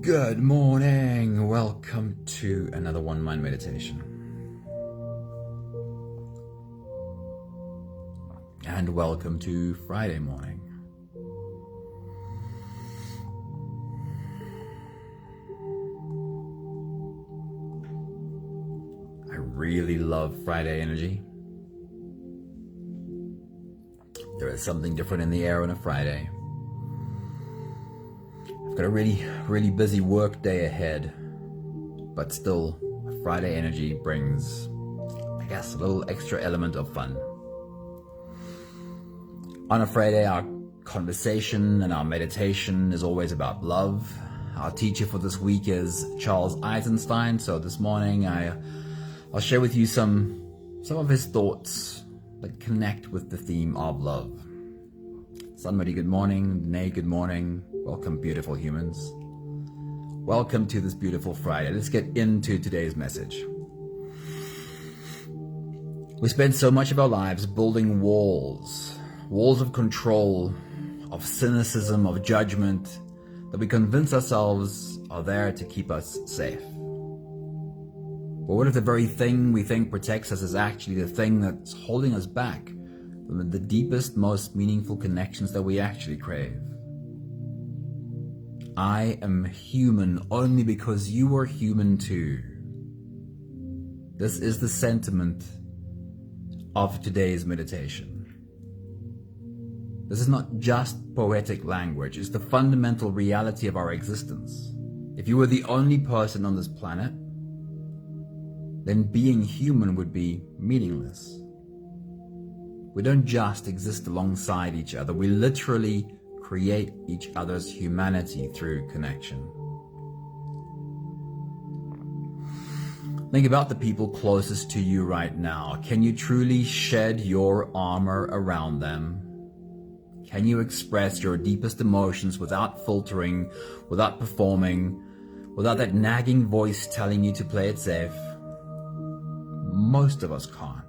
Good morning. Welcome to another One Mind meditation. And welcome to Friday morning. I really love Friday energy. There is something different in the air on a Friday. I've got a really busy work day ahead, but still, Friday energy brings, I guess, a little extra element of fun. On a Friday, our conversation and our meditation is always about love. Our teacher for this week is Charles Eisenstein, so this morning I'll share with you some of his thoughts that connect with the theme of love. Sunmuddy, good morning. Danae, good morning. Welcome, beautiful humans. Welcome to this beautiful Friday. Let's get into today's message. We spend so much of our lives building walls of control, of cynicism, of judgment, that we convince ourselves are there to keep us safe. But what if the very thing we think protects us is actually the thing that's holding us back from the deepest, most meaningful connections that we actually crave? I am human only because you are human too. This is the sentiment of today's meditation. This is not just poetic language, it's the fundamental reality of our existence. If you were the only person on this planet, then being human would be meaningless. We don't just exist alongside each other, we literally create each other's humanity through connection. Think about the people closest to you right now. Can you truly shed your armor around them? Can you express your deepest emotions without filtering, without performing, without that nagging voice telling you to play it safe? Most of us can't.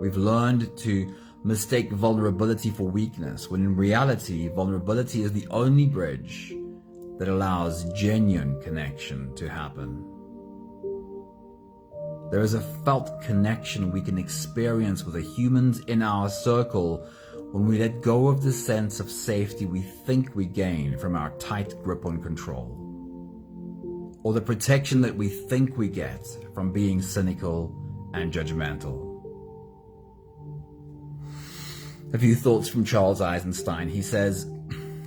We've learned to mistake vulnerability for weakness, when in reality, vulnerability is the only bridge that allows genuine connection to happen. There is a felt connection we can experience with the humans in our circle when we let go of the sense of safety we think we gain from our tight grip on control, or the protection that we think we get from being cynical and judgmental. A few thoughts from Charles Eisenstein. He says,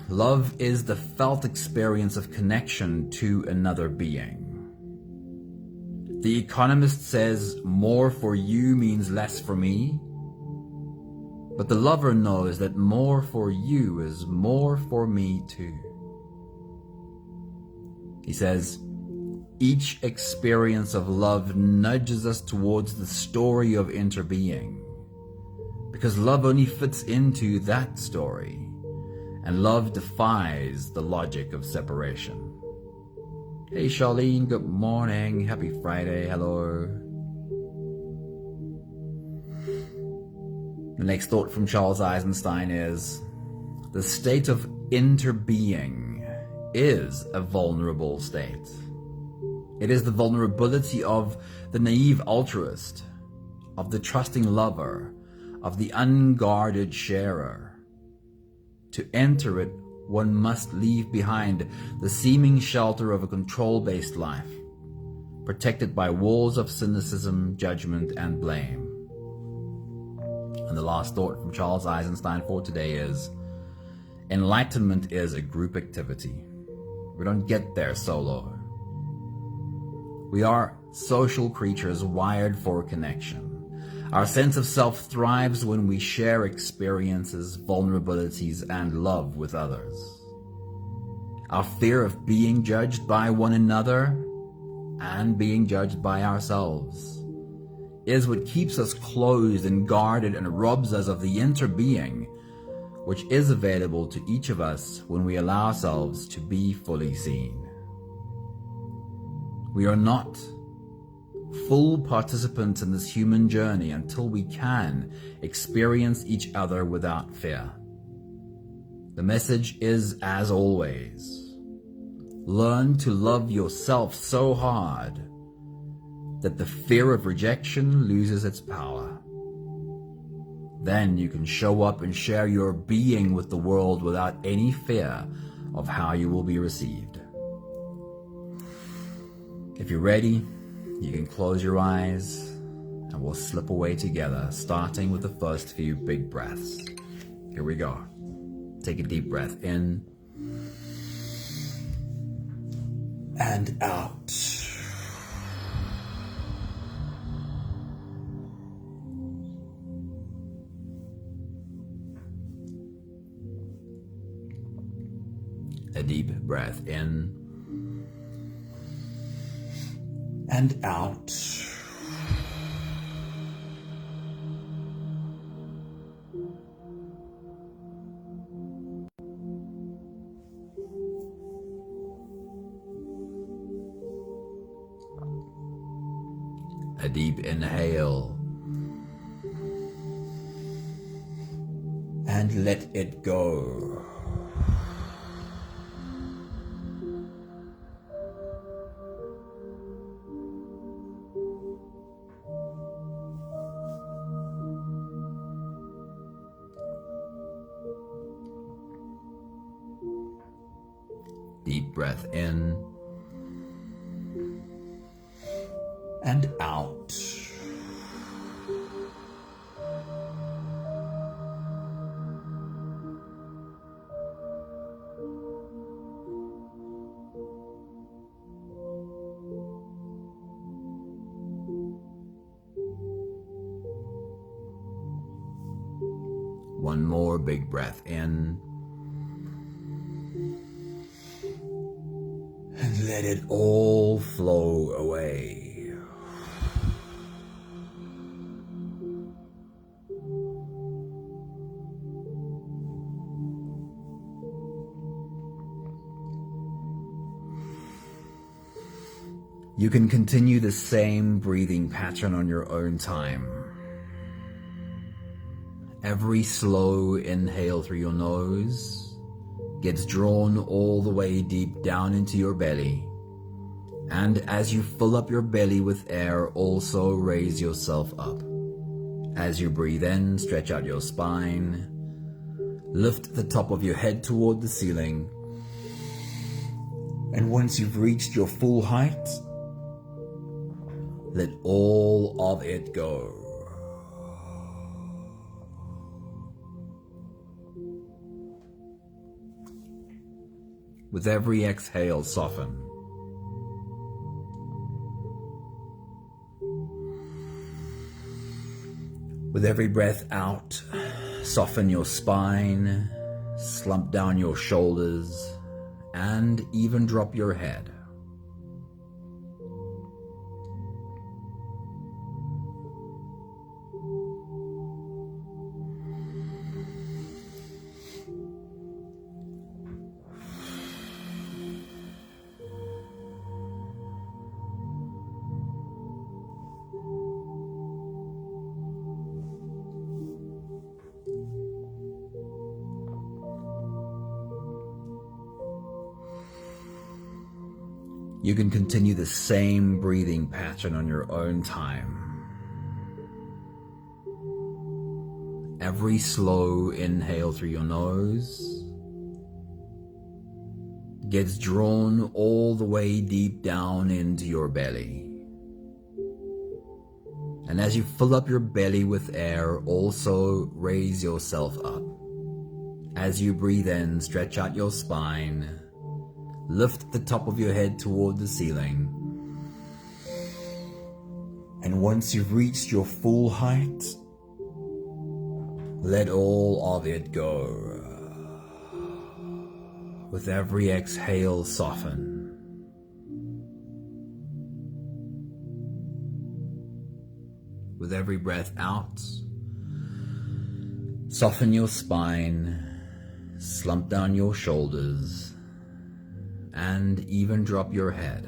love is the felt experience of connection to another being. The Economist says more for you means less for me, but the lover knows that more for you is more for me too. He says, each experience of love nudges us towards the story of interbeing, because love only fits into that story, and love defies the logic of separation. Hey Charlene, good morning. Happy Friday. Hello. The next thought from Charles Eisenstein is, the state of interbeing is a vulnerable state. It is the vulnerability of the naive altruist, of the trusting lover, of the unguarded sharer. To enter it, one must leave behind the seeming shelter of a control-based life, protected by walls of cynicism, judgment, and blame. And the last thought from Charles Eisenstein for today is, enlightenment is a group activity. We don't get there solo. We are social creatures wired for connection. Our sense of self thrives when we share experiences, vulnerabilities, and love with others. Our fear of being judged by one another and being judged by ourselves is what keeps us closed and guarded and robs us of the interbeing which is available to each of us when we allow ourselves to be fully seen. We are not full participants in this human journey until we can experience each other without fear. The message is, as always, Learn to love yourself so hard that the fear of rejection loses its power. Then you can show up and share your being with the world without any fear of how you will be received. If you're ready, you can close your eyes and we'll slip away together, starting with the first few big breaths. Here we go. Take a deep breath in and out. A deep breath in and out. A deep inhale and let it go. Deep breath in and out. One more big breath in. And let it all flow away. You can continue the same breathing pattern on your own time. Every slow inhale through your nose gets drawn all the way deep down into your belly. And as you fill up your belly with air, also raise yourself up. As you breathe in, stretch out your spine. Lift the top of your head toward the ceiling. And once you've reached your full height, let all of it go. With every exhale, soften. With every breath out, soften your spine, slump down your shoulders, and even drop your head. You can continue the same breathing pattern on your own time. Every slow inhale through your nose gets drawn all the way deep down into your belly. And as you fill up your belly with air, also raise yourself up. As you breathe in, stretch out your spine. Lift the top of your head toward the ceiling. And once you've reached your full height, let all of it go. With every exhale, soften. With every breath out, soften your spine, slump down your shoulders, and even drop your head.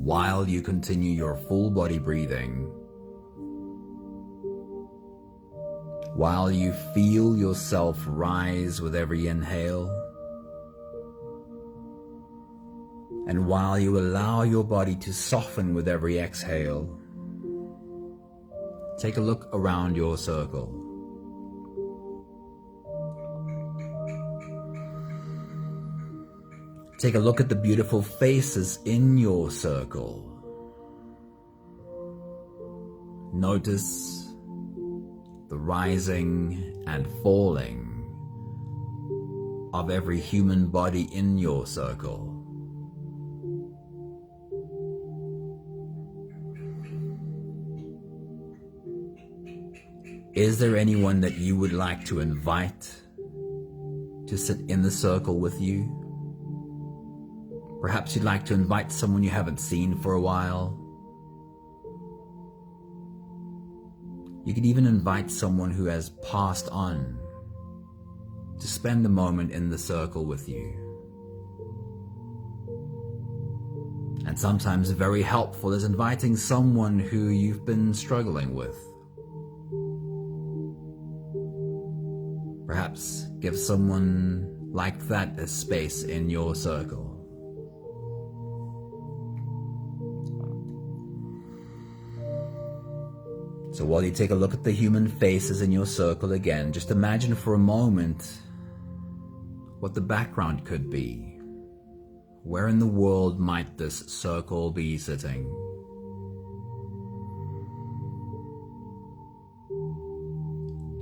while you continue your full body breathing, while you feel yourself rise with every inhale, and while you allow your body to soften with every exhale, take a look around your circle. Take a look at the beautiful faces in your circle. Notice the rising and falling of every human body in your circle. Is there anyone that you would like to invite to sit in the circle with you? Perhaps you'd like to invite someone you haven't seen for a while. You could even invite someone who has passed on to spend a moment in the circle with you. And sometimes very helpful is inviting someone who you've been struggling with. Perhaps give someone like that a space in your circle. So while you take a look at the human faces in your circle again, just imagine for a moment what the background could be. Where in the world might this circle be sitting?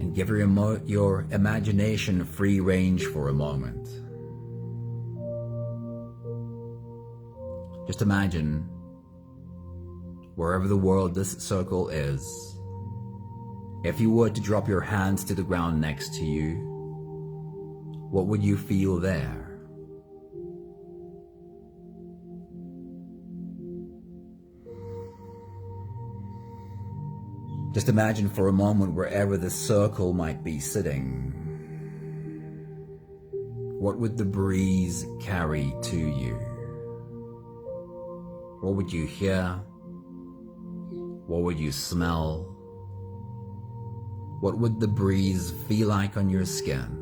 And give your imagination free range for a moment. Just imagine wherever the world this circle is. If you were to drop your hands to the ground next to you, what would you feel there? Just imagine for a moment wherever the circle might be sitting. What would the breeze carry to you? What would you hear? What would you smell? What would the breeze feel like on your skin?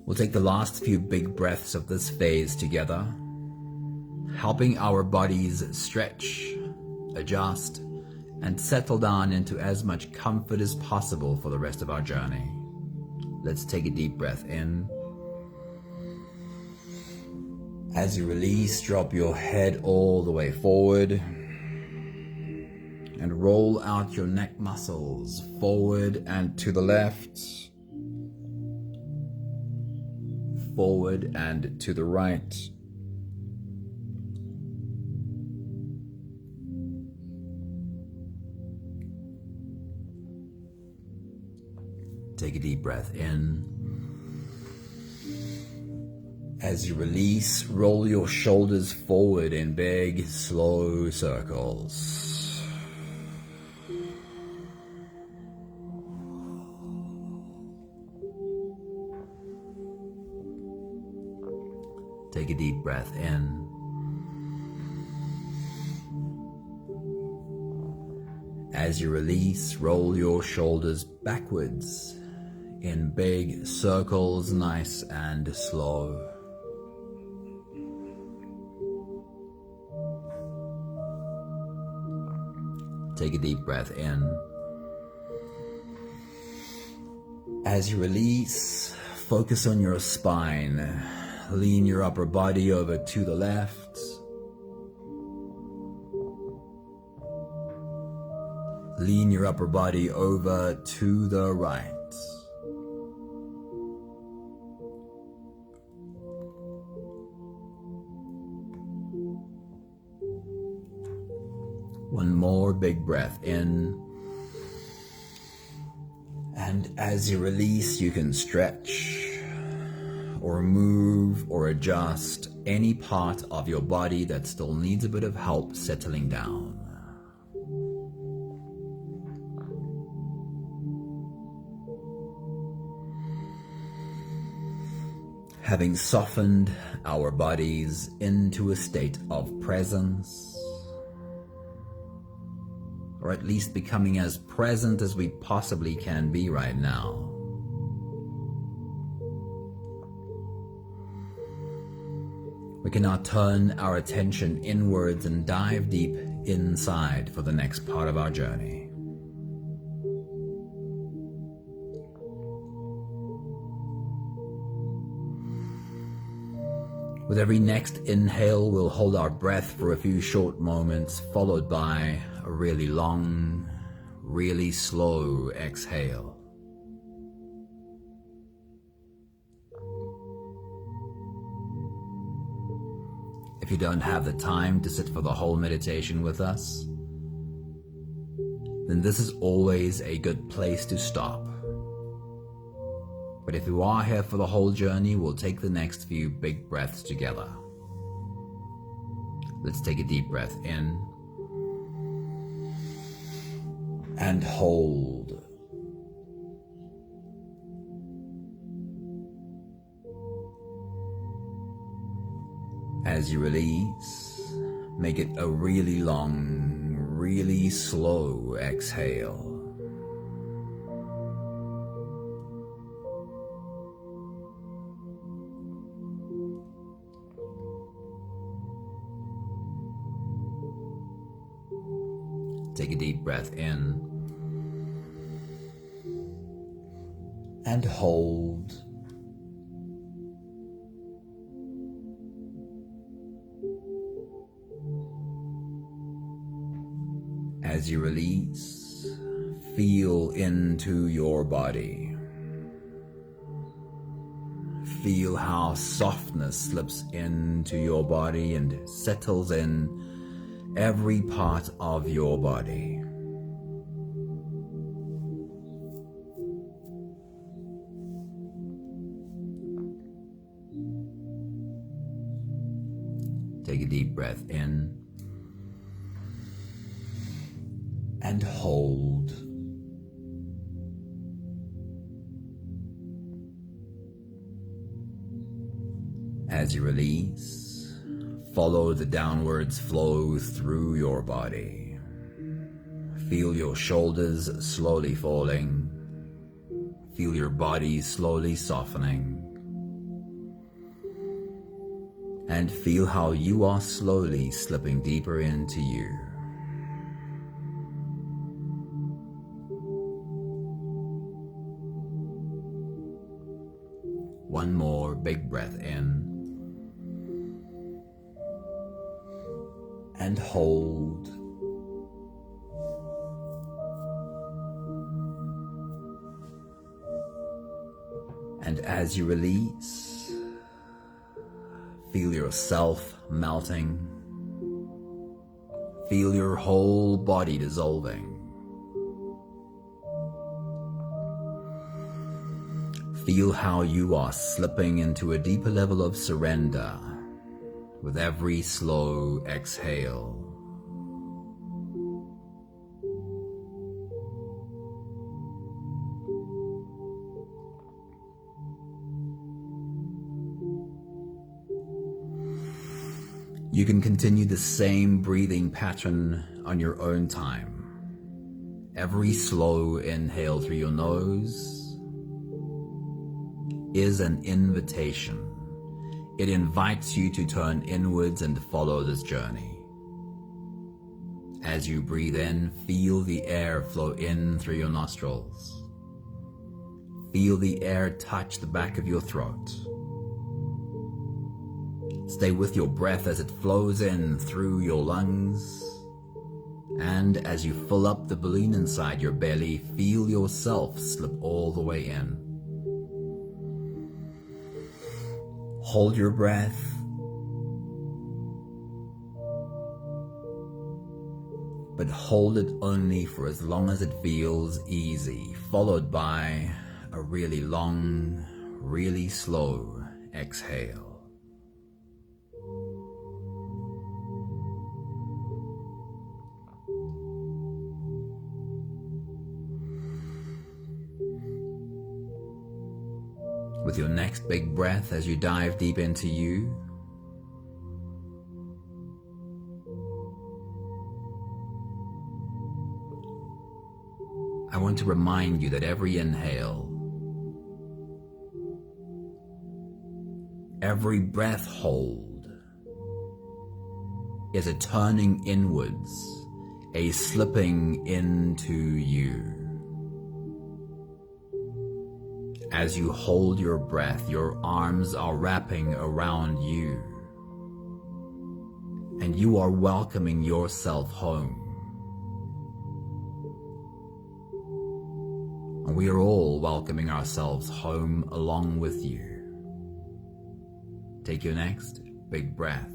We'll take the last few big breaths of this phase together, helping our bodies stretch, adjust, and settle down into as much comfort as possible for the rest of our journey. Let's take a deep breath in. As you release, drop your head all the way forward and roll out your neck muscles forward and to the left, forward and to the right. Take a deep breath in. As you release, roll your shoulders forward in big, slow circles. Take a deep breath in. As you release, roll your shoulders backwards in big circles, nice and slow. Take a deep breath in. As you release, focus on your spine. Lean your upper body over to the left. Lean your upper body over to the right. One more big breath in. And as you release, you can stretch or move or adjust any part of your body that still needs a bit of help settling down. Having softened our bodies into a state of presence, or at least becoming as present as we possibly can be right now. We can now turn our attention inwards and dive deep inside for the next part of our journey. With every next inhale, we'll hold our breath for a few short moments, followed by a really long, really slow exhale. If you don't have the time to sit for the whole meditation with us, then this is always a good place to stop. But if you are here for the whole journey, we'll take the next few big breaths together. Let's take a deep breath in and hold. As you release, make it a really long, really slow exhale. Take a deep breath in and hold. As you release, feel into your body. Feel how softness slips into your body and settles in every part of your body. Take a deep breath in and hold. As you release, follow the downwards flow through your body. Feel your shoulders slowly falling. Feel your body slowly softening. And feel how you are slowly slipping deeper into you. One more big breath in and hold. And as you release, feel yourself melting. Feel your whole body dissolving. Feel how you are slipping into a deeper level of surrender with every slow exhale. You can continue the same breathing pattern on your own time. Every slow inhale through your nose is an invitation. It invites you to turn inwards and follow this journey. As you breathe in, feel the air flow in through your nostrils. Feel the air touch the back of your throat. Stay with your breath as it flows in through your lungs. And as you fill up the balloon inside your belly, feel yourself slip all the way in. Hold your breath. But hold it only for as long as it feels easy, followed by a really long, really slow exhale. With your next big breath, as you dive deep into you, I want to remind you that every inhale, every breath hold is a turning inwards, a slipping into you. As you hold your breath, your arms are wrapping around you, and you are welcoming yourself home. And we are all welcoming ourselves home along with you. Take your next big breath.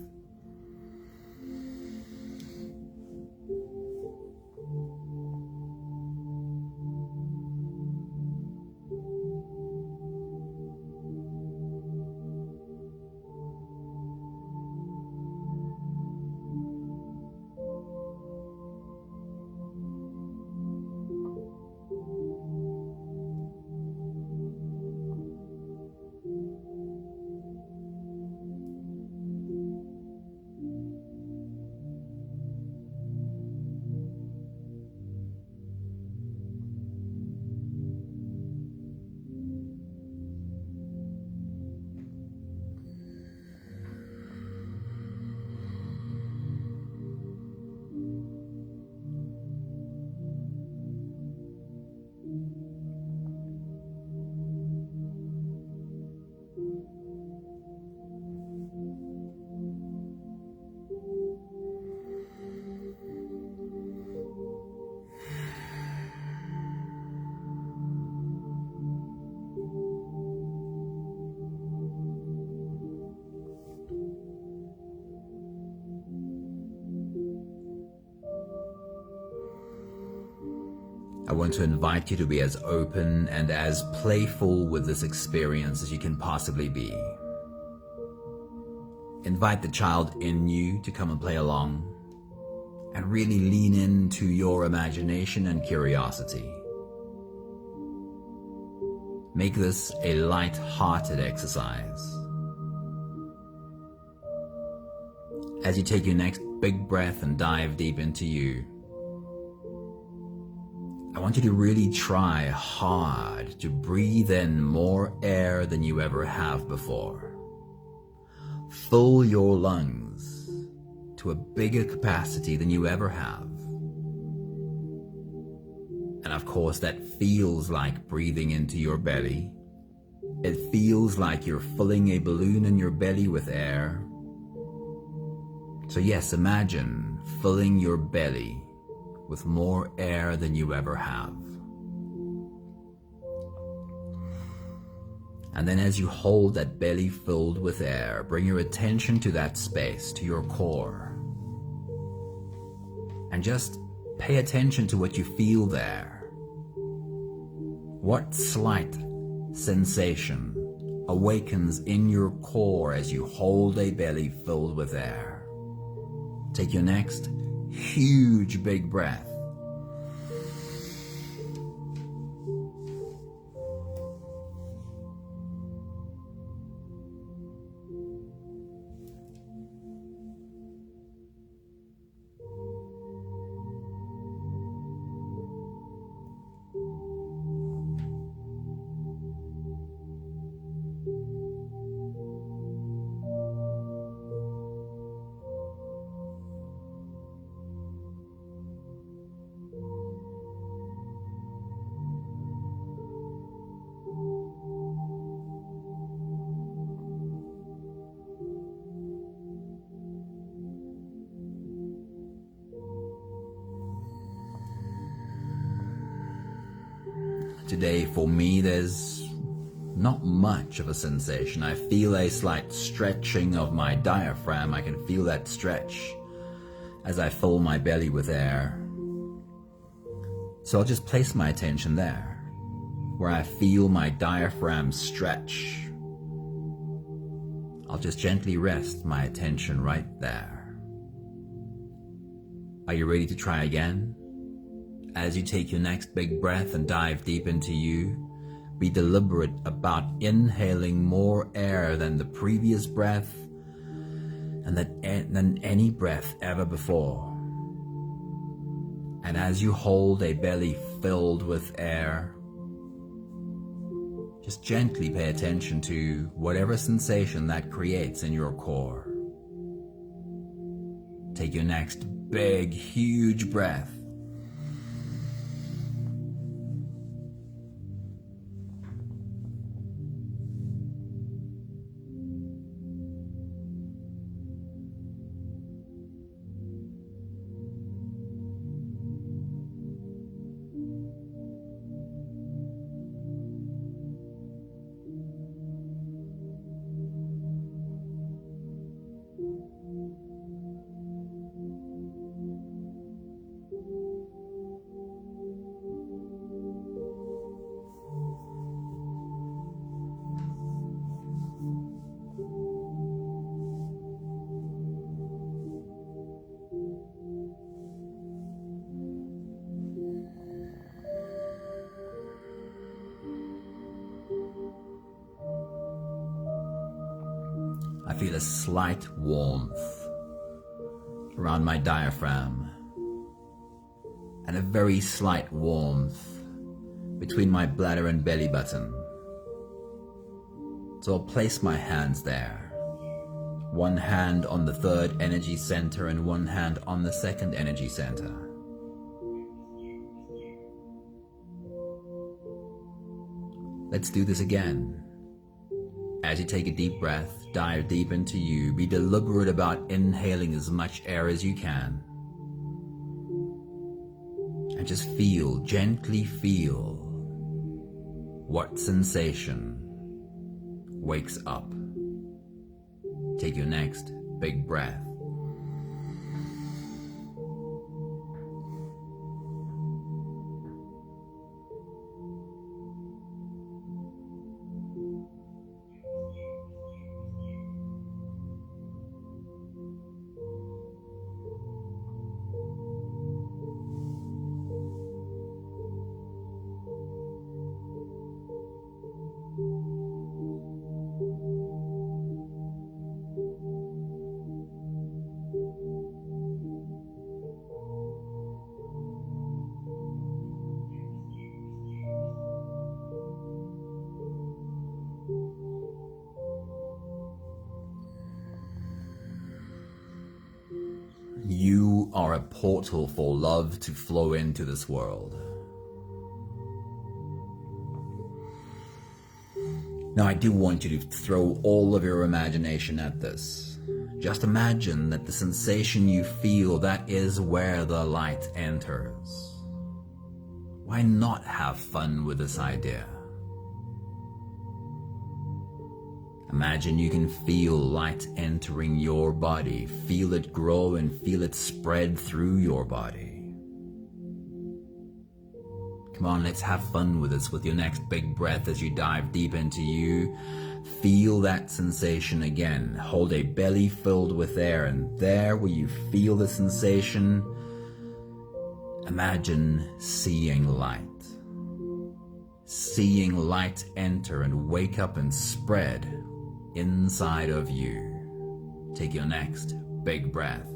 I want to invite you to be as open and as playful with this experience as you can possibly be. Invite the child in you to come and play along, and really lean into your imagination and curiosity. Make this a light-hearted exercise. As you take your next big breath and dive deep into you, I want you to really try hard to breathe in more air than you ever have before. Fill your lungs to a bigger capacity than you ever have. And of course, that feels like breathing into your belly. It feels like you're filling a balloon in your belly with air. So yes, imagine filling your belly with more air than you ever have. And then as you hold that belly filled with air, bring your attention to that space, to your core. And just pay attention to what you feel there. What slight sensation awakens in your core as you hold a belly filled with air? Take your next huge big breath. Today, for me, there's not much of a sensation. I feel a slight stretching of my diaphragm. I can feel that stretch as I fill my belly with air. So I'll just place my attention there, where I feel my diaphragm stretch. I'll just gently rest my attention right there. Are you ready to try again? As you take your next big breath and dive deep into you, Be deliberate about inhaling more air than the previous breath and than any breath ever before. And as you hold a belly filled with air, just gently pay attention to whatever sensation that creates in your core. Take your next big, huge breath. I feel a slight warmth around my diaphragm and a very slight warmth between my bladder and belly button. So I'll place my hands there, one hand on the third energy center and one hand on the second energy center. Let's do this again. As you take a deep breath, dive deep into you. Be deliberate about inhaling as much air as you can. And just feel, gently feel what sensation wakes up. Take your next big breath. You are a portal for love to flow into this world. Now I do want you to throw all of your imagination at this. Just imagine that the sensation you feel, that is where the light enters. Why not have fun with this idea? Imagine you can feel light entering your body, feel it grow and feel it spread through your body. Come on, let's have fun with this with your next big breath as you dive deep into you. Feel that sensation again. Hold a belly filled with air, and there where you feel the sensation, imagine seeing light. Seeing light enter and wake up and spread inside of you. Take your next big breath.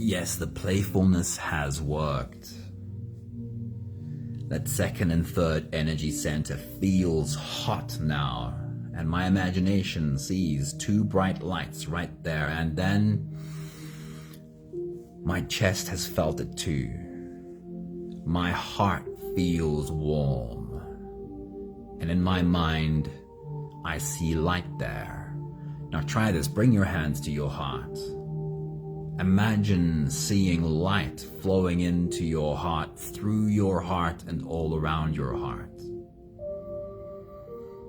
Yes, the playfulness has worked. That second and third energy center feels hot now, and my imagination sees two bright lights right there, and then my chest has felt it too. My heart feels warm. And in my mind, I see light there. Now try this. Bring your hands to your heart. Imagine seeing light flowing into your heart, through your heart, and all around your heart.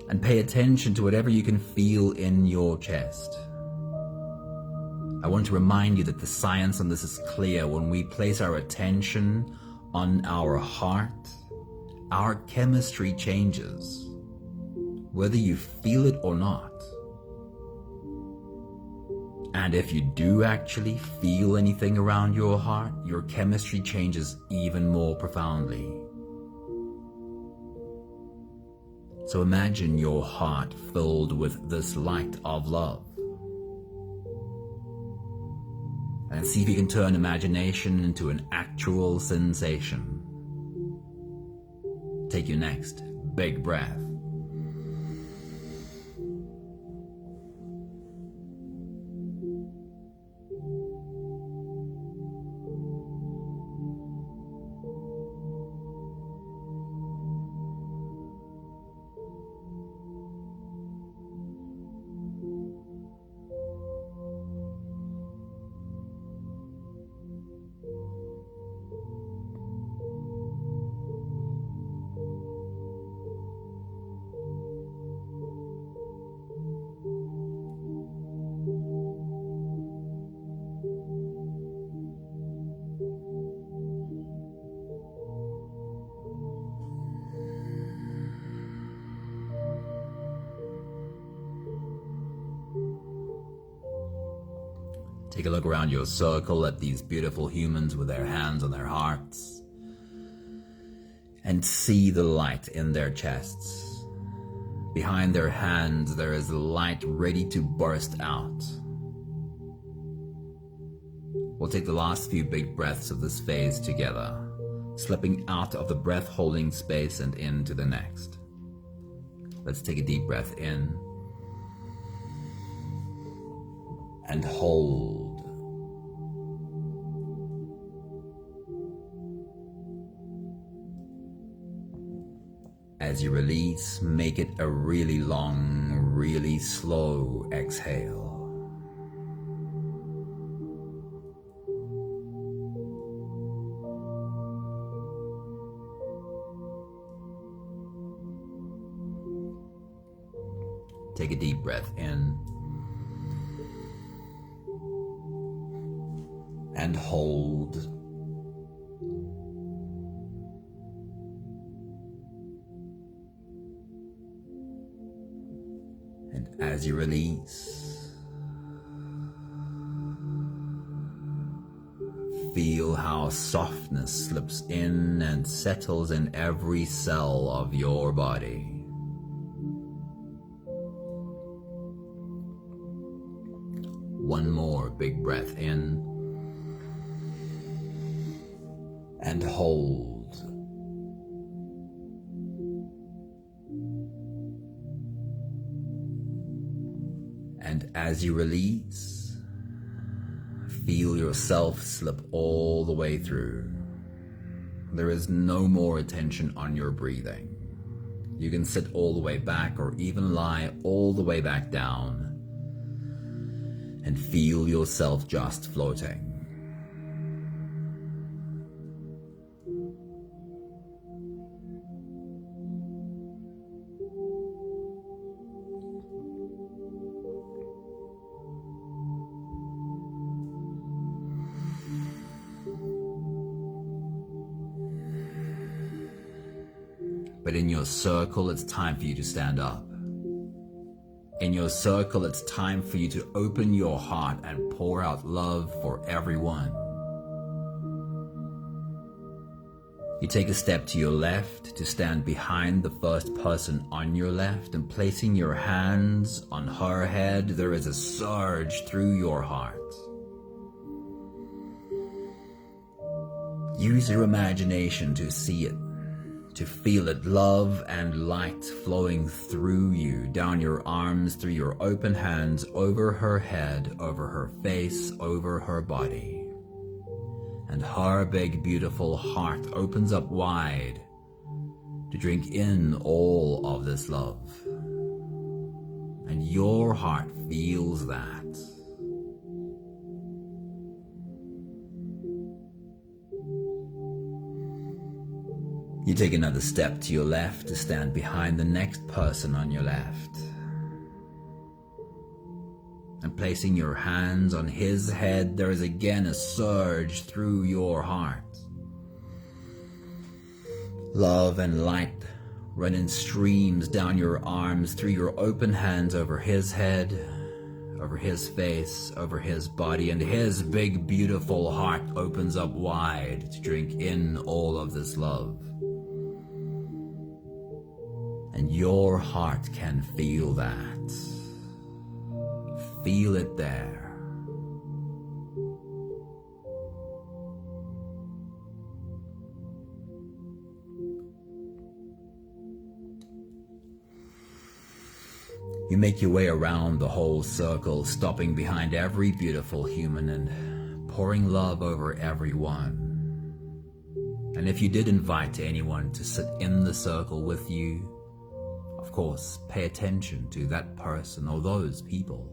And pay attention to whatever you can feel in your chest. I want to remind you that the science on this is clear. When we place our attention on our heart, our chemistry changes, whether you feel it or not. And if you do actually feel anything around your heart, your chemistry changes even more profoundly. So imagine your heart filled with this light of love. And see if you can turn imagination into an actual sensation. Take your next big breath. Take a look around your circle at these beautiful humans with their hands on their hearts, and see the light in their chests. Behind their hands there is light ready to burst out. We'll take the last few big breaths of this phase together, slipping out of the breath holding space and into the next. Let's take a deep breath in and hold. As you release, make it a really long, really slow exhale. Take a deep breath in and hold. And as you release, feel how softness slips in and settles in every cell of your body. One more big breath in and hold. And as you release, feel yourself slip all the way through. There is no more attention on your breathing. You can sit all the way back or even lie all the way back down and feel yourself just floating. But in your circle, it's time for you to stand up. In your circle, it's time for you to open your heart and pour out love for everyone. You take a step to your left to stand behind the first person on your left, and placing your hands on her head, there is a surge through your heart. Use your imagination to see it, to feel it, love and light flowing through you, down your arms, through your open hands, over her head, over her face, over her body. And her big, beautiful heart opens up wide to drink in all of this love. And your heart feels that. You take another step to your left to stand behind the next person on your left. And placing your hands on his head, there is again a surge through your heart. Love and light run in streams down your arms, through your open hands, over his head, over his face, over his body, and his big, beautiful heart opens up wide to drink in all of this love. And your heart can feel that. Feel it there. You make your way around the whole circle, stopping behind every beautiful human and pouring love over everyone. And if you did invite anyone to sit in the circle with you, of course, pay attention to that person or those people.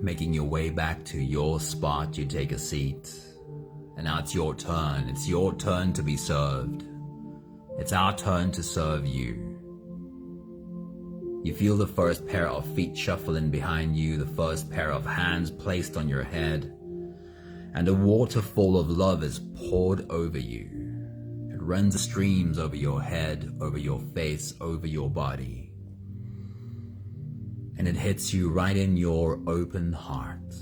Making your way back to your spot, you take a seat. And now it's your turn. It's your turn to be served. It's our turn to serve you. You feel the first pair of feet shuffle in behind you, the first pair of hands placed on your head, and a waterfall of love is poured over you. It runs streams over your head, over your face, over your body. And it hits you right in your open heart.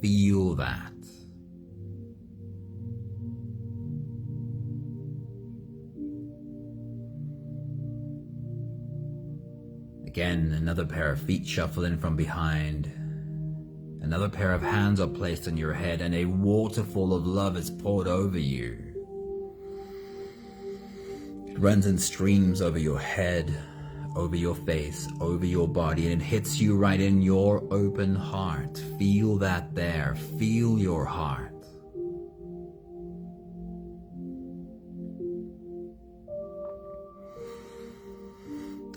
Feel that. Again, another pair of feet shuffle in from behind. Another pair of hands are placed on your head, and a waterfall of love is poured over you. It runs in streams over your head, over your face, over your body, and it hits you right in your open heart. Feel that there. Feel your heart.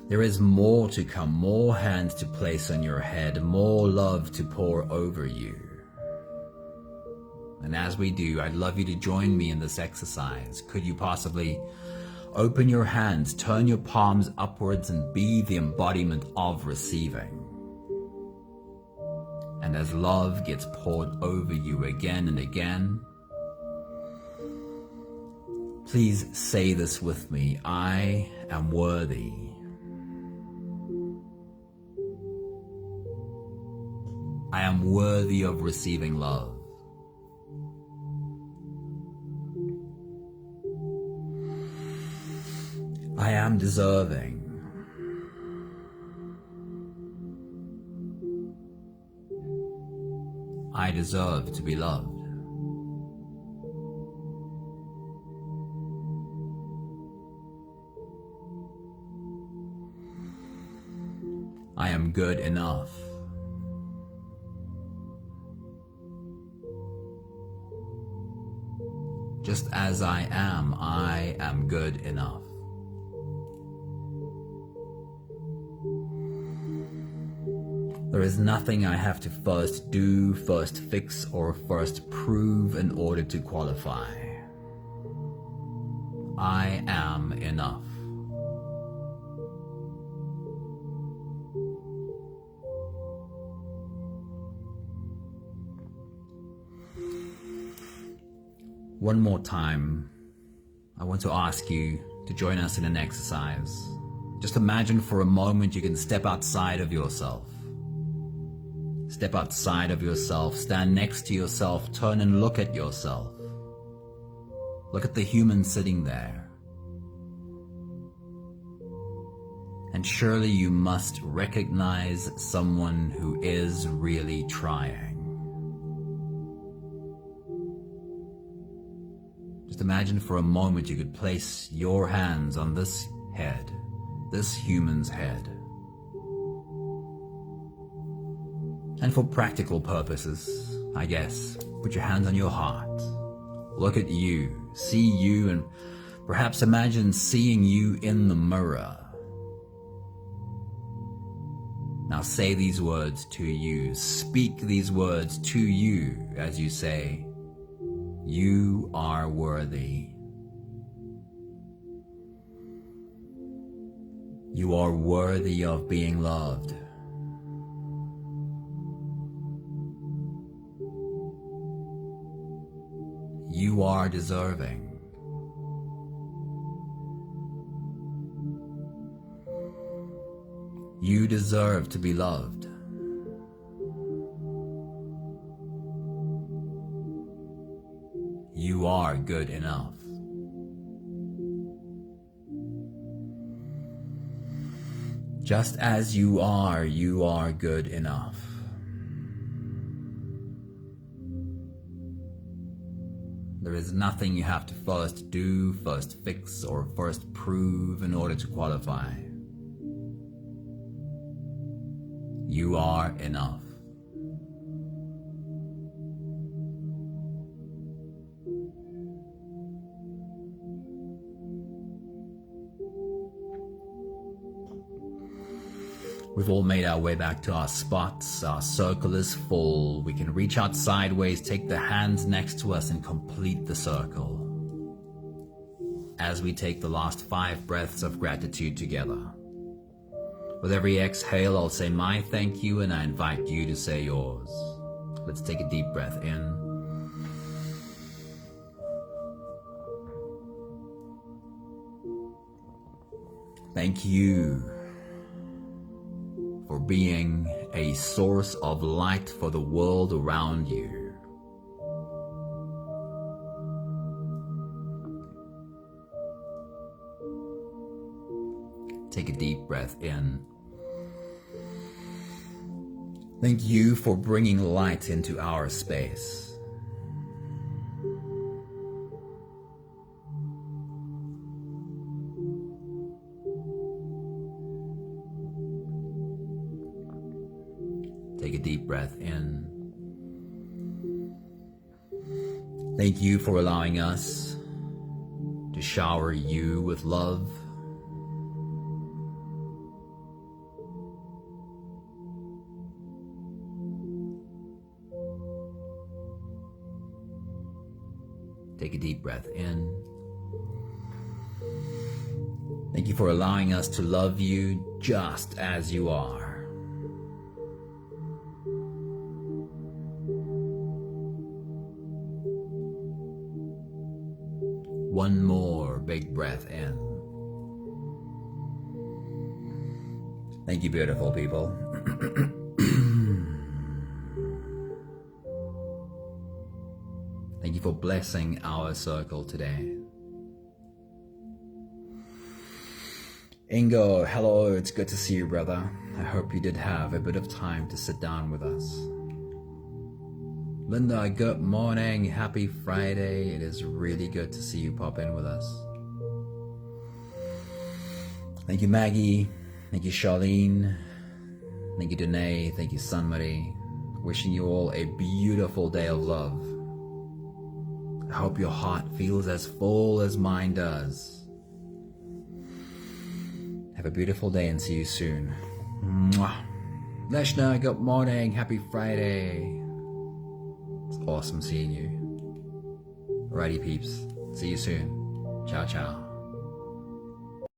There is more to come, more hands to place on your head, more love to pour over you. And as we do, I'd love you to join me in this exercise. Could you possibly open your hands, turn your palms upwards, and be the embodiment of receiving? And as love gets poured over you again and again, please say this with me. I am worthy. I am worthy of receiving love. I am deserving. I deserve to be loved. I am good enough. Just as I am good enough. There is nothing I have to first do, first fix, or first prove in order to qualify. I am enough. One more time, I want to ask you to join us in an exercise. Just imagine for a moment you can step outside of yourself. Step outside of yourself, stand next to yourself, turn and look at yourself. Look at the human sitting there. And surely you must recognize someone who is really trying. Just imagine for a moment you could place your hands on this head, this human's head. And for practical purposes, I guess, put your hands on your heart. Look at you, see you, and perhaps imagine seeing you in the mirror. Now say these words to you, speak these words to you as you say, you are worthy. You are worthy of being loved. You are deserving. You deserve to be loved. You are good enough. Just as you are good enough. There is nothing you have to first do, first fix, or first prove in order to qualify. You are enough. We've all made our way back to our spots. Our circle is full. We can reach out sideways, take the hands next to us, and complete the circle. As we take the last 5 breaths of gratitude together. With every exhale, I'll say my thank you, and I invite you to say yours. Let's take a deep breath in. Thank you for being a source of light for the world around you. Take a deep breath in. Thank you for bringing light into our space. Take a deep breath in. Thank you for allowing us to shower you with love. Take a deep breath in. Thank you for allowing us to love you just as you are. One more big breath in. Thank you, beautiful people. Thank you for blessing our circle today. Ingo, hello, it's good to see you, brother. I hope you did have a bit of time to sit down with us. Linda, good morning, happy Friday. It is really good to see you pop in with us. Thank you, Maggie. Thank you, Charlene. Thank you, Danae. Thank you, Sunmarie. Wishing you all a beautiful day of love. I hope your heart feels as full as mine does. Have a beautiful day and see you soon. Mwah. Leshna, good morning. Happy Friday. It's awesome seeing you. Alrighty, peeps. See you soon. Ciao, ciao.